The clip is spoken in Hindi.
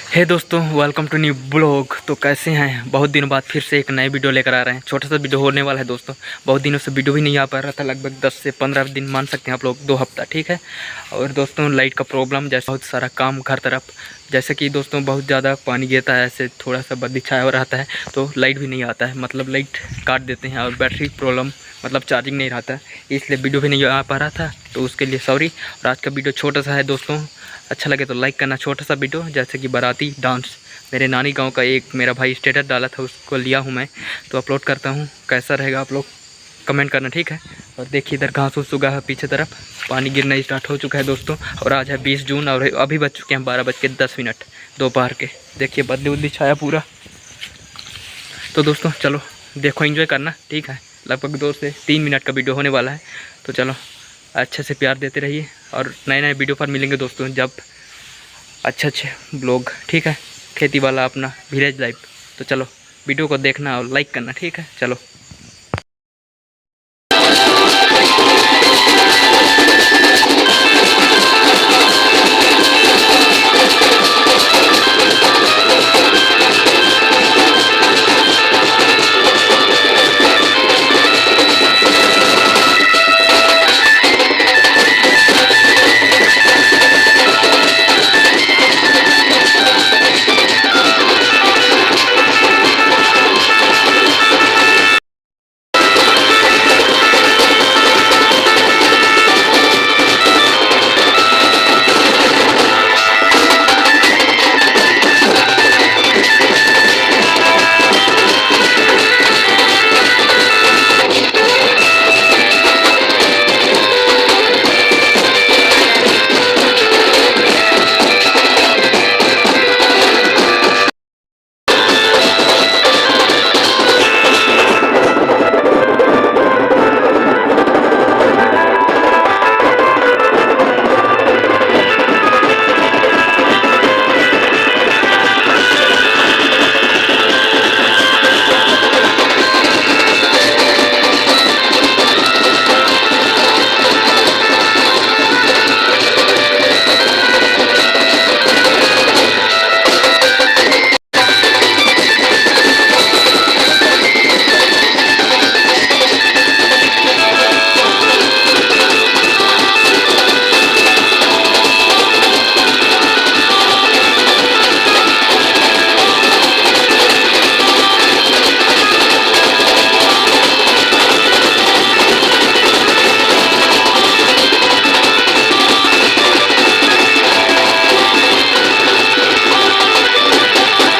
हे दोस्तों, वेलकम टू न्यू ब्लॉग। तो कैसे हैं? बहुत दिनों बाद फिर से एक नए वीडियो लेकर आ रहे हैं। छोटा सा वीडियो होने वाला है दोस्तों। बहुत दिनों से वीडियो भी नहीं आ पा रहा था, लगभग 10 से 15 दिन मान सकते हैं आप लोग, 2 हफ्ता, ठीक है। और दोस्तों लाइट का प्रॉब्लम, जैसे बहुत सारा काम घर तरफ, जैसे कि दोस्तों बहुत ज़्यादा पानी गिरता है, ऐसे थोड़ा सा बदली छाया हो रहता है तो लाइट भी नहीं आता है, मतलब लाइट काट देते हैं। और बैटरी प्रॉब्लम, मतलब चार्जिंग नहीं रहता है, इसलिए वीडियो भी नहीं आ पा रहा था, तो उसके लिए सॉरी। और आज का वीडियो छोटा सा है दोस्तों, अच्छा लगे तो लाइक करना। छोटा सा वीडियो जैसे कि बाराती डांस, मेरे नानी गांव का एक मेरा भाई स्टेटस डाला था, उसको लिया हूं मैं, तो अपलोड करता हूं। कैसा रहेगा आप लोग कमेंट करना, ठीक है। और देखिए इधर घास उस उगा है, पीछे तरफ पानी गिरना स्टार्ट हो चुका है दोस्तों। और आज है 20 जून और अभी बज चुके हैं 12:10 दोपहर के। देखिए बदली उदली छाया पूरा। तो दोस्तों चलो देखो, एंजॉय करना, ठीक है। लगभग 2 से 3 मिनट का वीडियो होने वाला है, तो चलो अच्छे से प्यार देते रहिए। और नए नए वीडियो पर मिलेंगे दोस्तों, जब अच्छे ब्लॉग, ठीक है। खेती वाला अपना विलेज लाइफ। तो चलो वीडियो को देखना और लाइक करना, ठीक है। चलो।